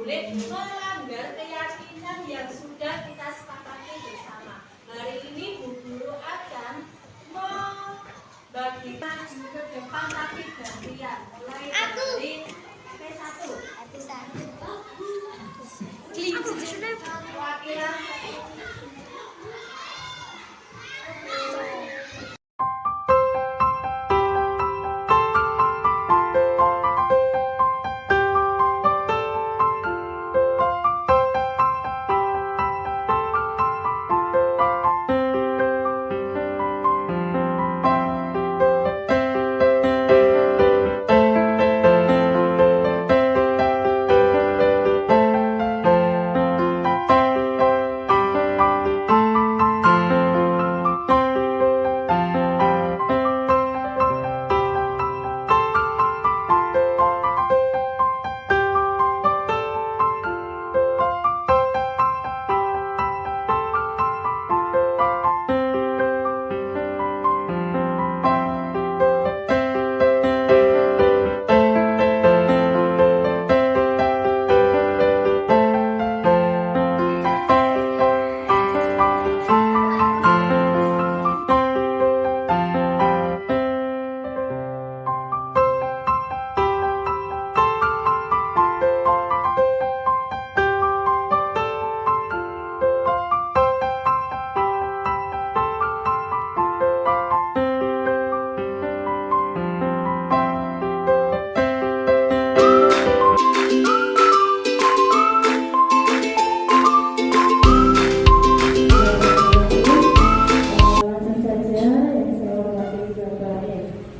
boleh melanggar keyakinan yang sudah kita sepakati bersama. Hari ini Bu Guru akan membagi maju ke depan tapi gantian. Mulai dari P1. Perwakilan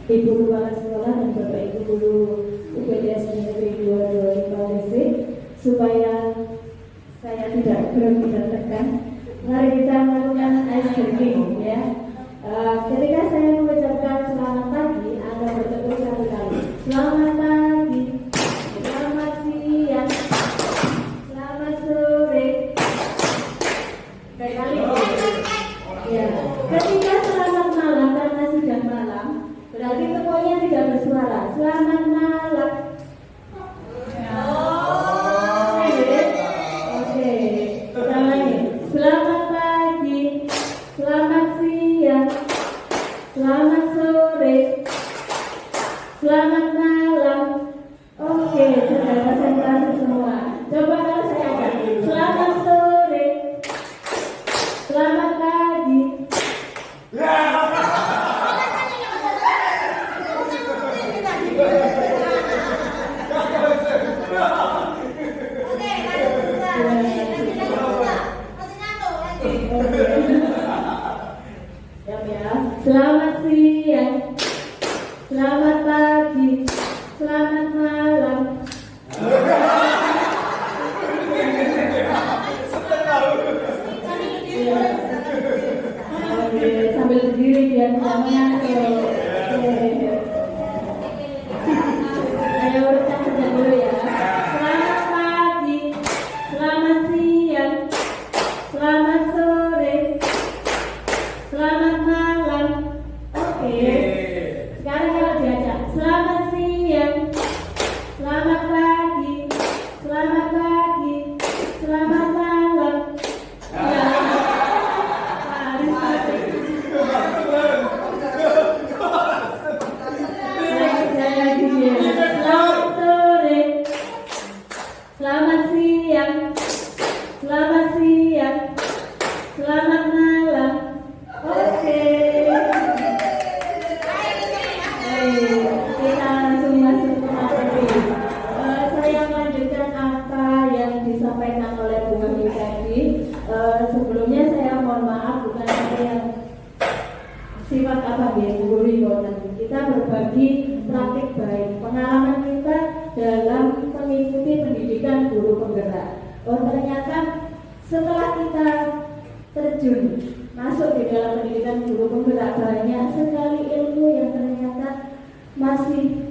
Ibu Kepala Sekolah dan Bapak Ibu Guru UPDS Negeri 225 Gresik, supaya saya tidak grogi dan tegang. Mari kita melakukan ice breaking ya. Ketika saya mengucapkan selamat pagi, Anda bertepuk satu kali. Selamat pagi, selamat siang, selamat sore. Kali ya. Ketika selamat malam karena sudah malam, berarti semuanya tidak bersuara. Selamat malam. Oke. Ulangi. Selamat pagi. Selamat siang. Selamat sore. Selamat malam. Oke, sudah konsentrasi semua. Coba kalau saya ajak. Selamat sore. Selamat pagi. Selamat siang, selamat pagi, selamat malam. Oke, sambil berdiri biar jangan ayo urutkan saja dulu ya. Selamat pagi, selamat siang, selamat sore, selamat malam. Oke. Sekarang kalau diajak. Selamat siang, selamat pagi, selamat pagi, selamat malam. Ya. Selamat sore, selamat siang, selamat siang, selamat malam. Oke. Kita langsung masuk ke materi. Saya melanjutkan apa yang disampaikan oleh Bu Wahyu tadi. Sebelumnya saya mohon maaf, bukan saya yang sifat apa ya Bu Guru. Kita berbagi praktik baik pengalaman kita dalam mengikuti pendidikan guru penggerak. Ternyata setelah kita terjun masuk di dalam pendidikan guru penggerak, banyak sekali ilmu yang ternyata masih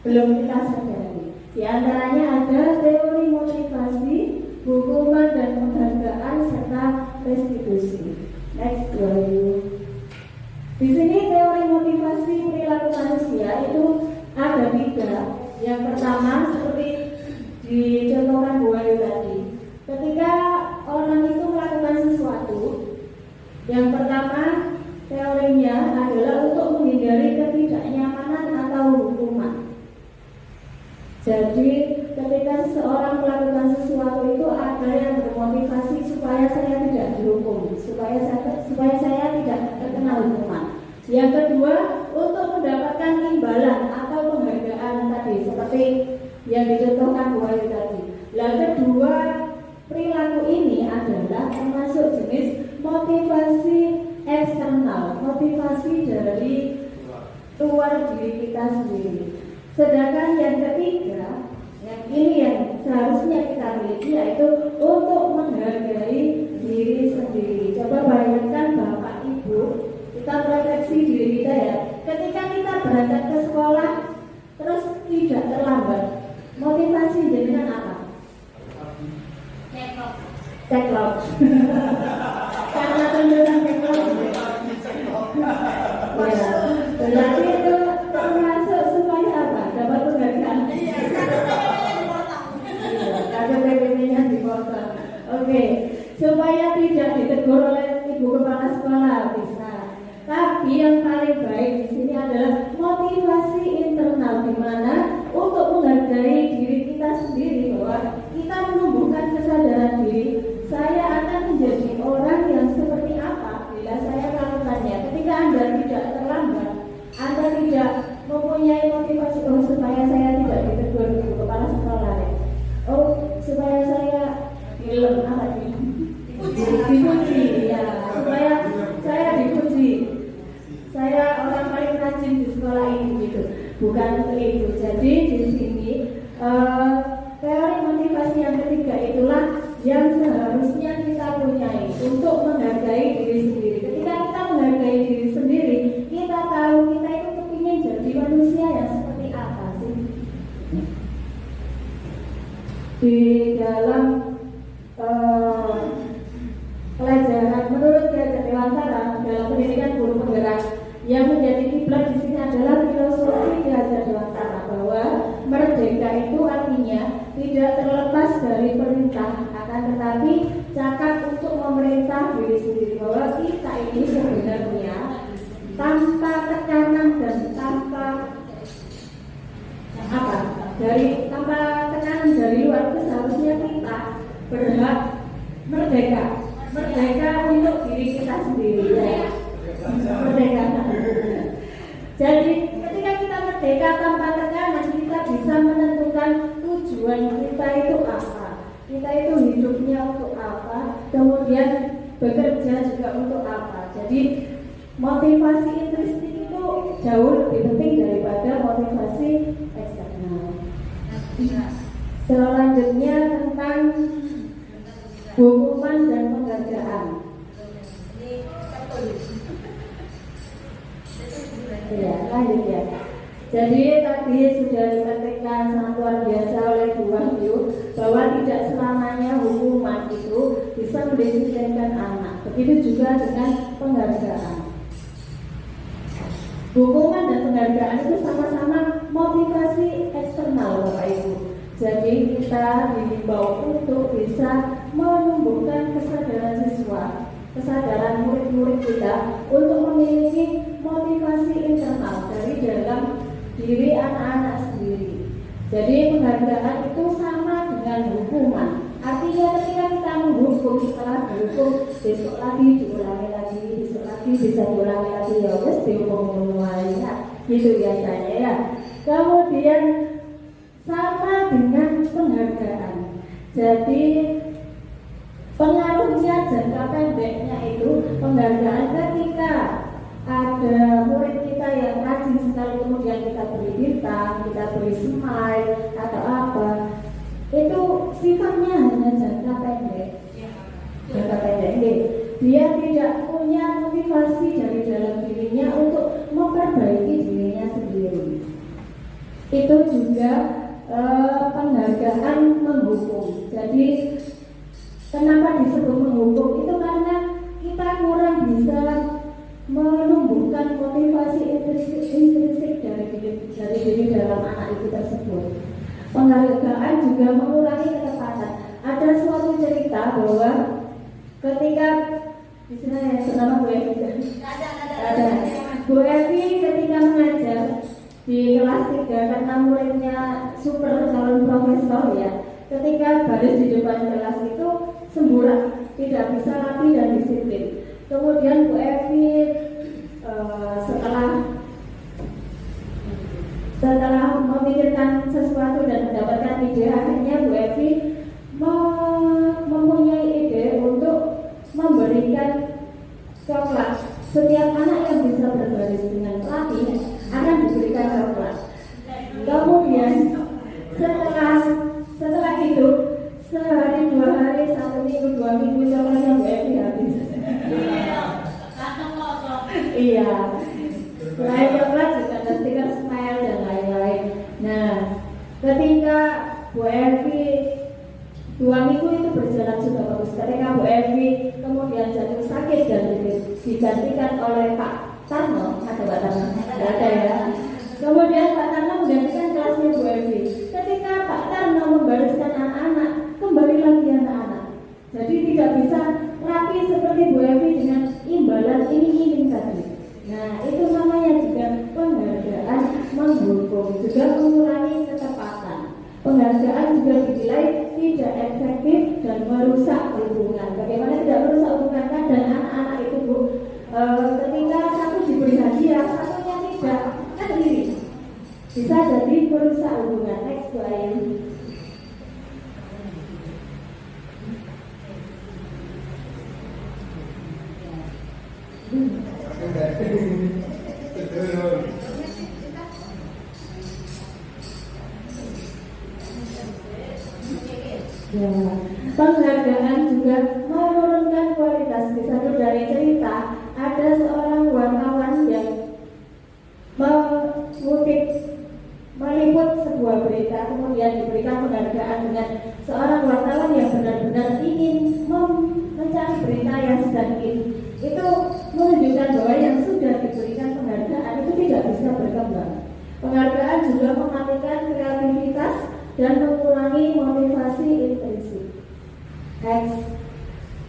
belum kita sadari. Di antaranya ada teori motivasi, hukuman dan penghargaan serta restitusi. Next, di sini teori motivasi perilaku manusia itu ada 3. Yang pertama seperti dicontohkan Bu supaya saya tidak terkena hukuman. Yang kedua, untuk mendapatkan imbalan atau penghargaan tadi seperti yang dicontohkan Bu Ayu tadi. Yang kedua, perilaku ini adalah termasuk jenis motivasi eksternal, motivasi dari luar diri kita sendiri. Sedangkan yang ketiga, yang ini yang seharusnya kita miliki, yaitu untuk menghargai diri sendiri. Coba bayangkan Bapak Ibu, kita refleksi diri kita ya. Ketika kita berangkat ke sekolah terus tidak terlambat, motivasi jadinya apa? Ceklo. Karena tuntutan ceklo. Ya, berarti itu termasuk supaya apa? Dapat penghargaan. Karena PPT-nya dipotong. Oke, supaya tidak ditegur oleh ibu kepala sekolah bisa. Tapi yang paling baik di sini adalah motivasi internal, di mana untuk menghargai diri kita sendiri, bahwa kita menumbuhkan kesadaran diri. Saya akan menjadi orang yang seperti apa bila saya melakukannya. Ketika Anda tidak terlambat, Anda tidak mempunyai motivasi, oh supaya saya tidak ditegur ibu kepala sekolah, oh supaya saya dipuji, ya, supaya saya dipuji, saya orang paling rajin di sekolah ini, gitu. Bukan untuk itu. Jadi di sini teori motivasi yang ketiga itulah yang seharusnya kita punyai untuk menghargai diri sendiri. Ketika kita menghargai diri sendiri, kita tahu kita itu kepingin jadi manusia yang seperti apa sih. Di dalam pelajaran menurut Ki Dewantara dalam pendidikan guru penggerak, yang menjadi kiblat di sini adalah filosofi Ki Dewantara, bahwa merdeka itu artinya tidak terlepas dari perintah, akan tetapi cakap untuk memerintah diri sendiri, bahwa kita ini sebenarnya tanpa tekanan dan tanpa tekanan dari luar itu seharusnya kita berhak merdeka untuk diri kita sendiri, ya. Merdeka. Jadi ketika kita merdeka tanpa tekanan, kita bisa menentukan tujuan kita itu apa, kita itu hidupnya untuk apa, kemudian bekerja juga untuk apa. Jadi motivasi intrinsik itu jauh lebih penting daripada motivasi eksternal. Selanjutnya tentang hukuman dan penghargaan. Ya, lanjut ya. Jadi tadi sudah dikatakan sangat luar biasa oleh Bu Wahyu, bahwa tidak selamanya hukuman itu bisa mendisiplinkan anak. Begitu juga dengan penghargaan. Hukuman dan penghargaan itu sama-sama motivasi eksternal, Bapak Ibu. Jadi kita dihimbau untuk bisa menumbuhkan kesadaran siswa, kesadaran murid-murid kita untuk memiliki motivasi internal dari dalam diri anak-anak sendiri. Jadi penghargaan itu sama dengan hukuman. Artinya ketika kita menghukum, setelah dihukum, besok lagi diulangi lagi, besok lagi bisa diulangi lagi, ya wes dihukum semuanya, gitu biasanya ya. Kemudian sama dengan penghargaan. Jadi pengaruhnya jangka pendeknya itu penghargaan ketika ada murid kita yang rajin sekali, kemudian kita beri bintang, kita beri smile atau apa, itu sifatnya hanya jangka pendek. Jangka pendek ini dia tidak punya motivasi dari dalam dirinya untuk memperbaiki dirinya sendiri. Itu juga penghargaan menghukum. Jadi kenapa disebut menghukum? Itu karena kita kurang bisa menumbuhkan motivasi intrinsik dari diri dalam anak itu tersebut. Penghargaan juga mengurangi ketepatan. Ada suatu cerita bahwa ketika di sini yang bernama Bu Evi, ada Bu Evi ketika mengajar di kelas 3 karena muridnya super calon profesor ya. Ketika baris di depan kelas itu semburat, tidak bisa rapi dan disiplin. Kemudian Bu Evi setelah memikirkan sesuatu dan mendapatkan ide, akhirnya Bu Evi mempunyai ide untuk memberikan coklat. Setiap anak yang bisa berbaris dengan rapi akan diberikan coklat. Kemudian setelah itu sehari, 2 hari, 1 minggu, 2 minggu coklatnya Bu Evi habis. Iya. Selain coklat juga ada stiker smile dan lain-lain. Nah, ketika Bu Evi 2 minggu itu berjalan sudah bagus. Ketika Bu Evi kemudian jatuh sakit dan digantikan oleh Pak Tarno, ada Pak Tarno? Tidak ada ya. Kemudian Pak Tarno menggantikan kelasnya Bu Evi. Ketika Pak Tarno membariskan anak-anak, kembali lagi anak-anak. Jadi tidak bisa rapi seperti Bu Evi dengan imbalan ini tadi. Nah, itu namanya juga penghargaan menghukum, juga mengurangi ketepatan. Penghargaan juga dinilai tidak efektif dan merusak hubungan. Bagaimana tidak merusak hubungan? Dan anak-anak itu Bu, ketika satu diberi hadiah, satunya tidak, kan iri. Bisa jadi merusak hubungan. Next slide. Ya, penghargaan juga menurunkan kualitas. Satu dari cerita, ada seorang wartawan yang meliput sebuah berita, kemudian diberikan penghargaan dengan seorang wartawan yang benar-benar ingin mencari berita yang sedang in. Itu menunjukkan bahwa yang sudah diberikan penghargaan itu tidak bisa berkembang. Penghargaan juga mematikan kreativitas dan mengurangi motivasi intrinsik. Next.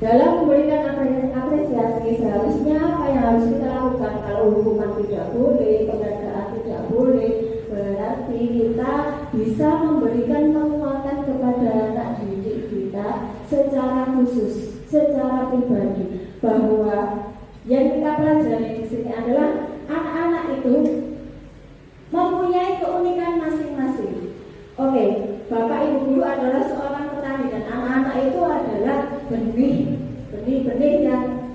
Dalam memberikan apresiasi, seharusnya apa yang harus kita lakukan? Kalau hukuman tidak boleh, penghargaan tidak boleh, berarti kita bisa memberikan penguatan kepada anak didik kita secara khusus, secara pribadi, bahwa yang kita pelajari di sini adalah anak-anak itu mempunyai keunikan masing-masing. Oke, Bapak Ibu guru adalah seorang petani dan anak-anak itu adalah benih-benih yang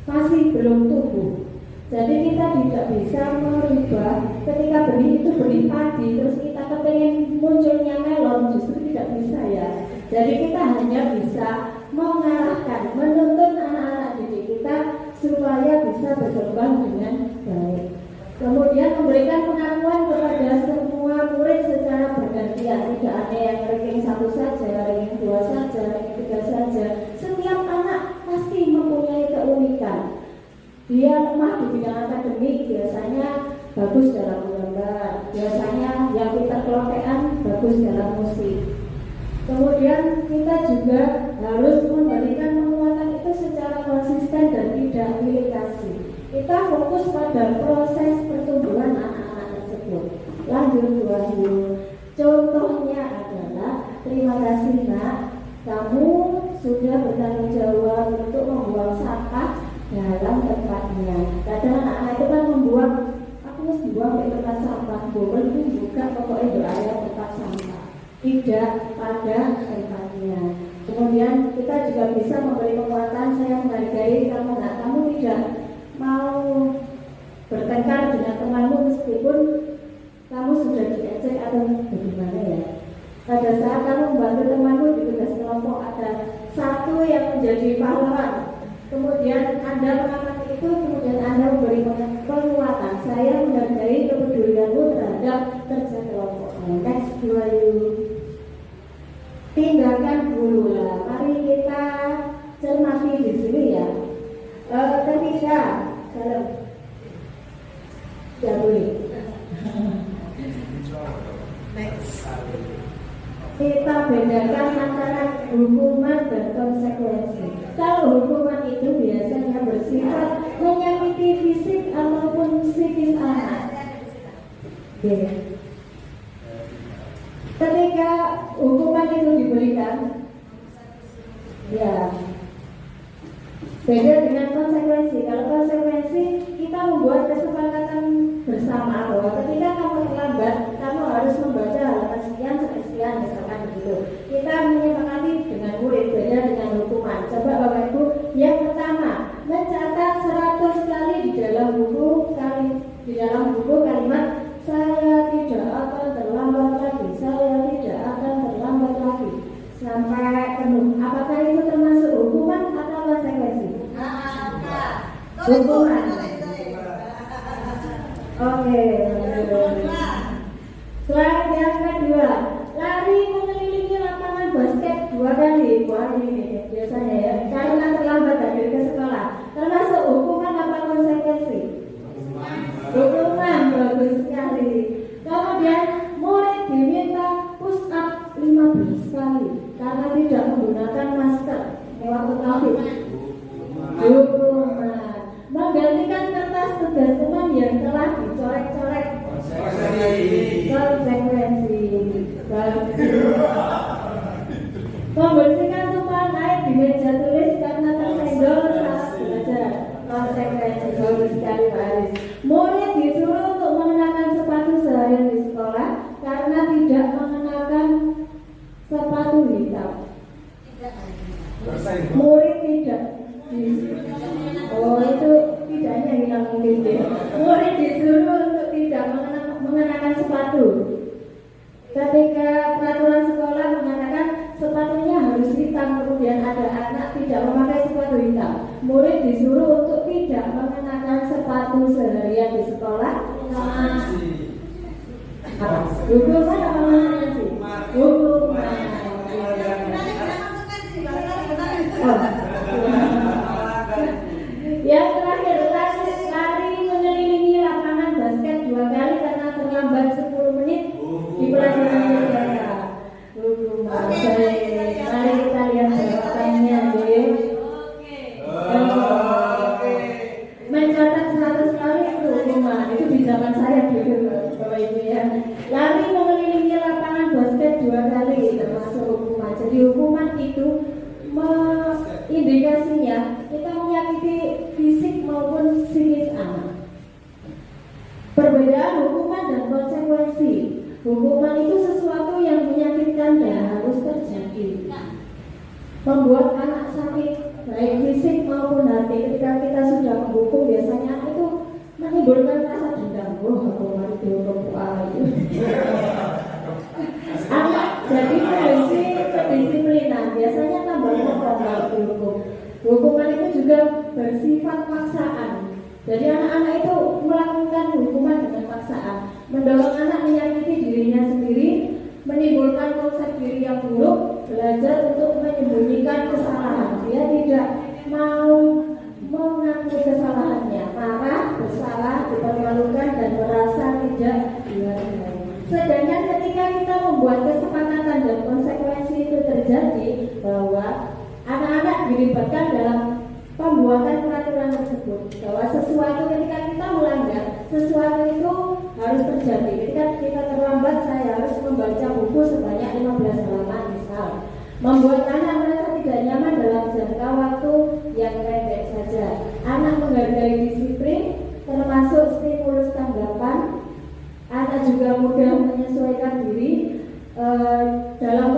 masih belum tumbuh. Jadi kita tidak bisa merubah ketika benih itu benih padi terus kita kepengen munculnya melon, justru tidak bisa ya. Jadi kita hanya bisa mengarahkan, menuntun anak-anak didik kita supaya bisa berkembang dengan baik. Kemudian memberikan pengakuan kepada semua murid secara bergantian. Tidak ada yang ranking 1 saja, ranking 2 saja, ranking 3 saja. Setiap anak pasti mempunyai keunikan. Dia lemah di bidang akademik, biasanya bagus dalam menggambar, biasanya yang pintar kelompok bagus dalam musik. Kemudian kita juga harus memberikan penguatan itu secara konsisten dan tidak pilih kasih. Kita fokus pada proses pertumbuhan anak-anak tersebut. Lanjut Bu Wahyu. Contohnya adalah, terima kasih Nak, kamu sudah bertanggung jawab untuk membuang sampah dalam tempatnya. Kadang anak-anak itu kan membuang, aku harus buang di tempat sampah, boleh buka pokoknya berada tempat sampah, tidak pada tempatnya. Kemudian kita juga bisa memberi penguatan, saya menghargai kamu Nak, kamu tidak mau bertengkar dengan temanmu meskipun kamu sudah diajak atau bagaimana ya. Pada saat kamu membantu temanmu di tugas kelompok, ada satu yang menjadi pahlawan, kemudian Anda mengamati itu, kemudian Anda memberi penguatan. Saya menghargai kepedulianmu terhadap kerja kelompok. Next, tindakan guru lah. Mari kita cermati di sini ya. Ketika dalam kita bedakan antara hukuman dan konsekuensi. Kalau hukuman itu biasanya bersifat menyakiti fisik ataupun psikis anak. Ketika hukuman itu diberikan, ya Beda dengan konsekuensi. Kalau konsekuensi kita membuat kesepakatan bersama bahwa ketika kamu terlambat, kamu harus membaca halaman sekian sampai sekian, misalkan begitu. Kita menyepakati dengan murid, beda dengan hukuman. Coba Bapak Ibu, yang pertama mencatat 100 kali di dalam buku kalimat saya tidak akan terlambat lagi, saya tidak akan terlambat lagi sampai penuh. Apakah itu termasuk hukuman atau konsekuensi? Hukuman. Oke. Slide yang kedua, lari mengelilingi lapangan basket 2 kali. Wah, ini biasanya ya, karena terlambat hadir ke sekolah. Termasuk hukuman apa konsekuensi? Hukuman, bagus sekali. Kemudian murid diminta push up 15 kali karena tidak menggunakan masker waktu COVID. Hukuman. Menggantikan kertas tugas teman yang telah dicoret-coret. Konsekuensi. Membersihkan tumpahan air di meja tulis karena tersenggol saat belajar. Konsekuensi. Bagus sekali Pak Aris. Murid disuruh untuk mengenakan sepatu seharian di sekolah karena tidak mengenakan sepatu hitam. Murid tidak. Oh, itu tidaknya hilang mungkin deh. Murid disuruh untuk tidak mengenakan sepatu. Ketika peraturan sekolah mengatakan sepatunya harus hitam, kemudian ada anak tidak memakai sepatu hitam, murid disuruh untuk tidak mengenakan sepatu seharian di sekolah. Apa? Hukuman apa konsekuensi? Hukuman. Yang terakhir, lari mengelilingi lapangan basket 2 kali karena terlambat 10 menit di pelajaran biasa. Hukuman. Mari kita lihat jawabannya, deh. Mencatat 100 kali itu hukuman. Itu di zaman saya dulu, Bapak Ibu ya. Lari mengelilingi lapangan basket 2 kali termasuk hukuman. Jadi hukuman itu indikasinya kita menyakiti fisik maupun psikis anak. Perbedaan hukuman dan konsekuensi. Hukuman itu sesuatu yang menyakitkan dan harus terjadi, membuat anak sakit baik fisik maupun hati. Ketika kita sudah menghukum, biasanya anak itu menimbulkan rasa dendam. Wah, aku mari dihukum lagi. Anak jadi kondisi kedisiplinan, biasanya tambah ngomong kalau dihukum. Hukuman itu juga bersifat paksaan. Jadi anak-anak itu melakukan hukuman dengan paksaan, mendorong anak menyakiti dirinya sendiri, menimbulkan konsep diri yang buruk, belajar untuk menyembunyikan kesalahan. Dia tidak mau mengaku kesalahannya, marah, bersalah, dipermalukan dan merasa tidak dihargai. Sedangkan ketika kita membuat kesepakatan dan konsekuensi itu terjadi, bahwa anak-anak dilibatkan dalam pembuatan peraturan tersebut, bahwa sesuatu ketika kita melanggar, sesuatu itu harus terjadi. Ketika kita terlambat, saya harus membaca buku sebanyak 15 halaman misal. Membuat anak merasa tidak nyaman dalam jangka waktu yang pendek saja. Anak menghargai disiplin, termasuk stimulus tanggapan. Anak juga mudah menyesuaikan diri dalam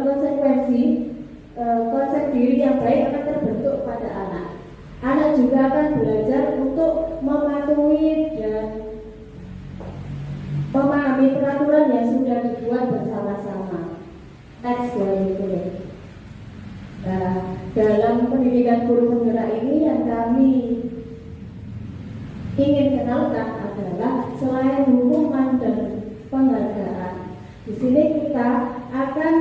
konsekuensi. Konsep diri yang baik akan terbentuk pada anak. Anak juga akan belajar untuk mematuhi dan memahami peraturan yang sudah dibuat bersama-sama. Next slide itu. Nah, dalam pendidikan guru penggerak ini yang kami ingin kenalkan adalah selain hukuman dan penghargaan, di sini kita akan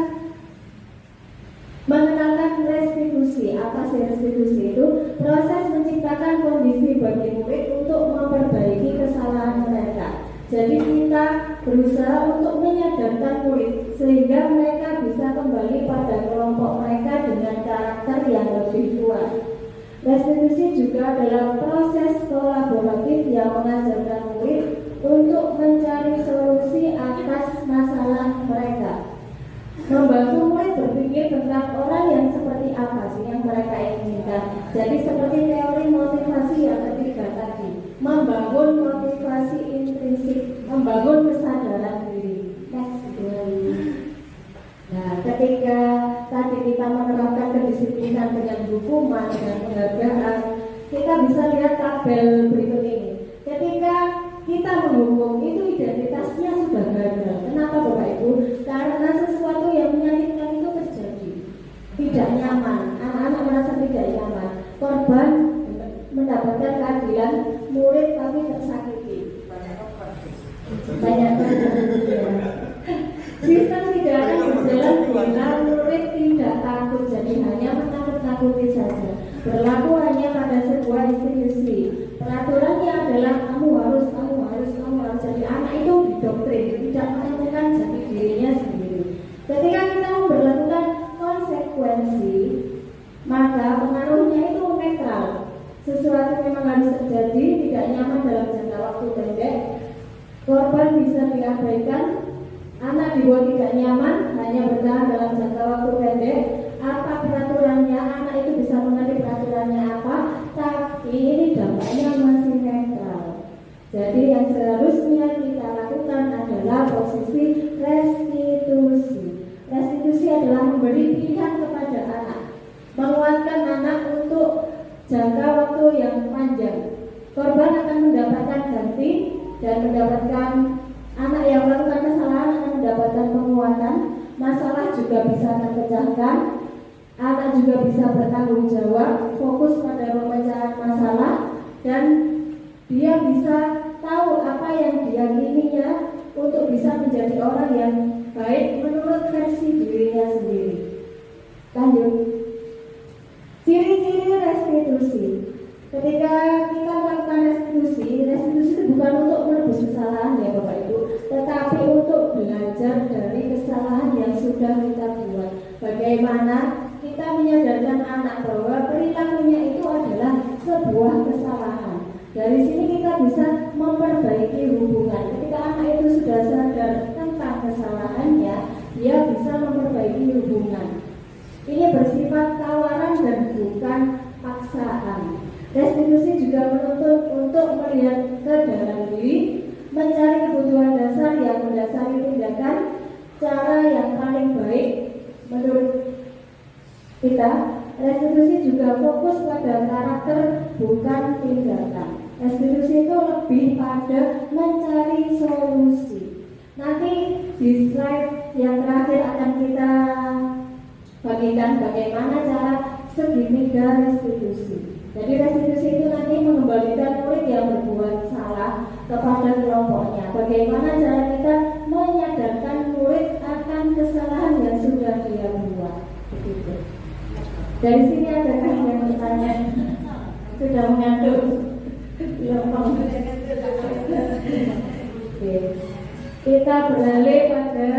mengenalkan restitusi. Apa sih restitusi itu? Proses menciptakan kondisi bagi murid untuk memperbaiki kesalahan mereka. Jadi kita berusaha untuk menyadarkan murid sehingga mereka bisa kembali pada kelompok mereka dengan karakter yang lebih kuat. Restitusi juga adalah proses kolaboratif yang mengajarkan murid untuk mencari solusi atas masalah mereka. Membantu murid berpikir tentang orang yang seperti apa sih yang mereka inginkan. Jadi seperti teori motivasi yang ketiga tadi, membangun motivasi intrinsik, membangun kesadaran diri. Nah, ketika tadi kita menerapkan kedisiplinan dengan hukuman dan penghargaan, kita bisa lihat tabel berikut ini. Ketika kita menghukum, itu identitasnya sudah gagal. Kenapa Bapak Ibu? Karena sesuatu yang menyakitkan itu terjadi, tidak nyaman, anak-anak merasa tidak nyaman, korban mendapatkan keadilan, murid tapi tersakiti. Banyak sistem tidak akan berjalan bila murid tidak takut, jadi hanya menakut-nakuti saja. Berlaku hanya pada sebuah institusi. Peraturannya adalah kamu harus. Jadi anak itu didoktrin, tidak menemukan jati dirinya sendiri. Ketika kita memperlakukan konsekuensi, maka pengaruhnya itu netral. Sesuatu memang harus terjadi, tidak nyaman dalam jangka waktu pendek, korban bisa diabaikan, anak dibuat tidak nyaman, hanya bertahan dalam jangka waktu pendek. Apa peraturannya, anak itu bisa mengerti peraturannya apa, tapi ini dampaknya masih netral. Jadi yang seharusnya kita lakukan adalah posisi restitusi. Restitusi adalah memberi pilihan kepada anak, menguatkan anak untuk jangka waktu yang panjang. Korban akan mendapatkan ganti dan mendapatkan, anak yang melakukan kesalahan akan mendapatkan penguatan. Masalah juga bisa terpecahkan, anak juga bisa bertanggung jawab, fokus pada pemecahan masalah, dan dia bisa tahu apa yang diyakininya untuk bisa menjadi orang yang baik menurut versi dirinya sendiri. Lanjut. Ciri-ciri restitusi. Ketika kita melakukan restitusi itu bukan untuk menebus kesalahan ya Bapak Ibu, tetapi untuk belajar dari kesalahan yang sudah kita buat. Bagaimana kita menyadarkan anak bahwa perilakunya itu adalah sebuah kesalahan. Dari sini kita bisa memperbaiki hubungan. Ketika anak itu sudah sadar tentang kesalahannya, dia bisa memperbaiki hubungan. Ini bersifat tawaran dan bukan paksaan. Restitusi juga menuntut untuk melihat ke dalam diri, mencari kebutuhan dasar yang mendasari tindakan, cara yang paling baik menurut kita. Restitusi juga fokus pada karakter bukan tindakan. Restitusi itu lebih pada mencari solusi. Nanti di slide yang terakhir akan kita bagikan bagaimana cara segitiga restitusi. Jadi restitusi itu nanti mengembalikan murid yang berbuat salah kepada kelompoknya. Bagaimana cara kita menyadarkan murid akan kesalahan yang sudah dia buat. Begitu. Dari sini ada yang bertanya, sudah mengantuk. Kita beralih pada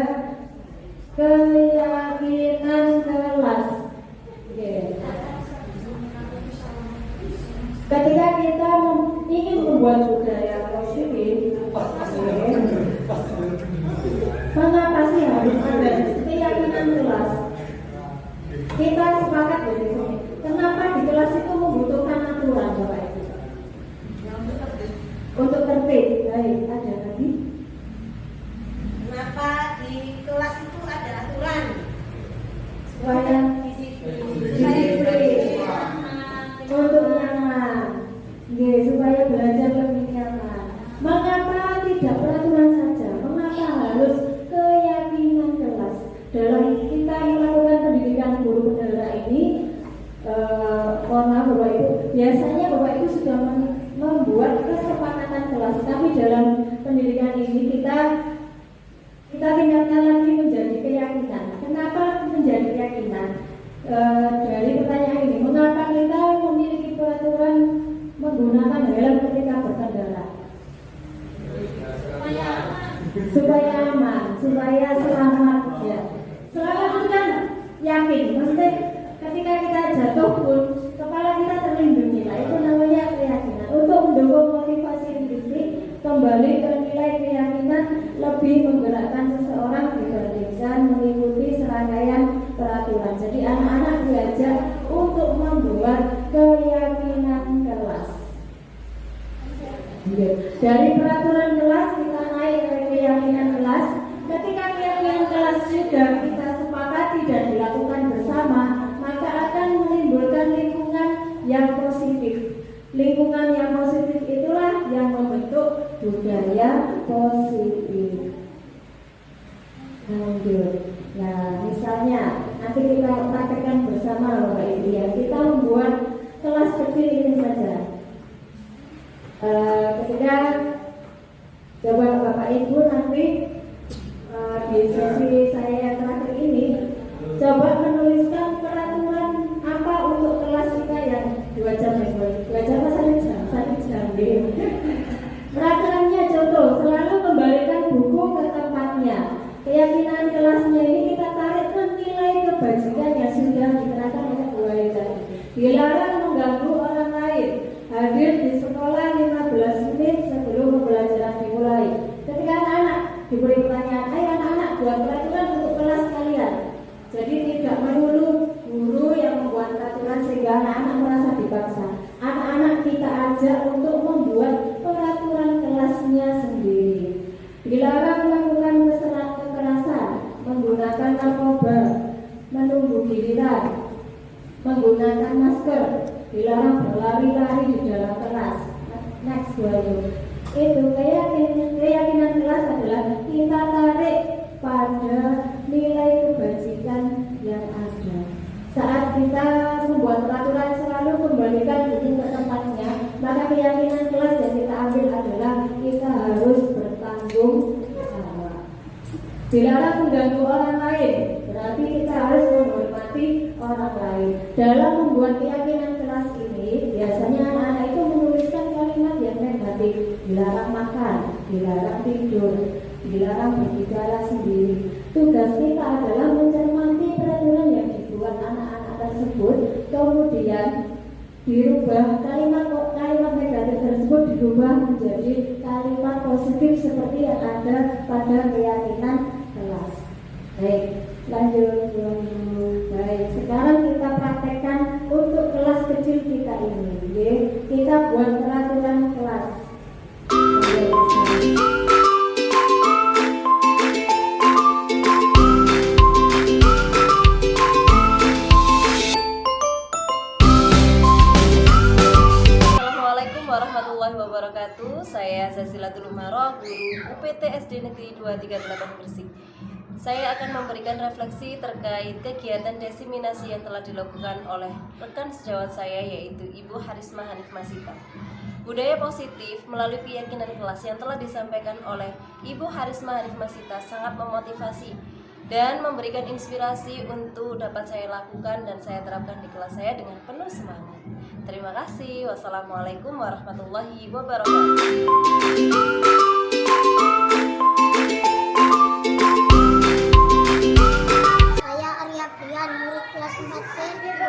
keyakinan kelas. Ketika kita ingin membuat budaya positif, mengapa sih harus ada keyakinan kelas? Kita sepakat dari sini. Kenapa di kelas itu membutuhkan aturan, Bapak Ibu? Untuk tertib, baik, ada lagi. Kenapa di kelas itu ada aturan? Supaya disiplin, untuk nyaman, supaya belajar lebih nyaman. Mengapa tidak peraturan saja? Mengapa harus keyakinan kelas? Dalam kita melakukan pendidikan guru penerima ini, mohon maaf Bapak Ibu, biasanya Bapak Ibu sudah membuat kesepakatan kelas, tapi dalam pendidikan ini kita tingkatkan lagi menjadi keyakinan. Kenapa menjadi keyakinan? Dari pertanyaan ini, mengapa kita memiliki peraturan menggunakan helm ketika berkendara? Supaya aman, supaya selamat ya. Selamat itu kan yakin, maksudnya ketika kita jatuh pun kepala kita terlindungi, lah itu namanya keyakinan. Untuk mendukung motivasi diri, kembali ke nilai keyakinan lebih menggerakkan seseorang dibandingkan mengikuti serangkaian peraturan. Jadi anak-anak belajar untuk membuat keyakinan Dari peraturan kelas kita naik ke keyakinan kelas. Ketika keyakinan kelas sudah kita sepakati dan dilakukan bersama, maka akan menimbulkan lingkungan yang positif. Lingkungan yang positif itulah yang membentuk budaya positif. Lanjut. Nah, misalnya nanti kita praktekkan bersama Bapak Ibu ya. Kita membuat kelas kecil ini saja. Ketika coba Bapak Ibu nanti di sesi saya yang terakhir ini coba menuliskan peraturan apa untuk kelas kita yang 2 jam atau 1 jam peraturannya contoh selalu kembalikan buku ke tempatnya. Keyakinan kelasnya ini kita tarik ke nilai kebajikan yang sudah diterapkan oleh guru tadi. Dilarang mengganggu orang lain. Hadir di sekolah 15 menit sebelum pembelajaran dimulai. Ketika anak-anak diberi pertanyaan, ayo anak-anak buat peraturan untuk kelas kalian. Jadi tidak melulu guru yang membuat peraturan sehingga anak-anak merasa dipaksa. Anak-anak kita ajak untuk membuat peraturan kelasnya sendiri. Dilarang melakukan kekerasan, menggunakan narkoba, menunggu giliran, menggunakan masker, dilarang berlari-lari di dalam kelas. Next value. Itu keyakinan kelas adalah kita tarik pada nilai kebajikan yang ada. Saat kita membuat peraturan selalu kembalikan buku ke tempatnya, maka keyakinan kelas yang kita ambil adalah kita harus bertanggung jawab. Dilarang mengganggu orang lain, berarti kita harus menghormati orang lain. Dalam membuat keyakinan kelas ini, biasanya anak-anak itu menuliskan kalimat yang negatif. Dilarang makan, dilarang tidur, dilarang berbicara sendiri. Tugas kita adalah mencermati peraturan yang dibuat anak-anak tersebut, kemudian dirubah kalimat negatif tersebut dirubah menjadi kalimat positif seperti yang ada pada keyakinan kelas. Baik, lanjut. Baik, sekarang kita praktekkan untuk kelas kecil kita ini. Kita buat peraturan kelas. Warahmatullahi wabarakatuh. Saya Zazilatul Umaro, guru UPT SD Negeri 238 Gresik. Saya akan memberikan refleksi terkait kegiatan desiminasi yang telah dilakukan oleh rekan sejawat saya, yaitu Ibu Harisma Hanif Masita. Budaya positif melalui keyakinan kelas yang telah disampaikan oleh Ibu Harisma Hanif Masita sangat memotivasi dan memberikan inspirasi untuk dapat saya lakukan dan saya terapkan di kelas saya dengan penuh semangat. Terima kasih. Wassalamualaikum warahmatullahi wabarakatuh. Saya Arya Brian, murid kelas 4B UPT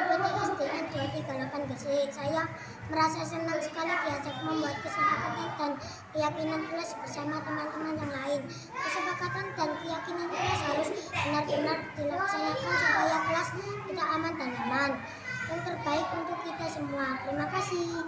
SDN 238 Gresik. Saya merasa senang sekali diajak membuat kesepakatan dan keyakinan kelas bersama teman-teman yang lain. Kesepakatan dan keyakinan kelas harus benar-benar dilaksanakan supaya kelas kita aman dan nyaman. Yang terbaik untuk kita semua. Terima kasih.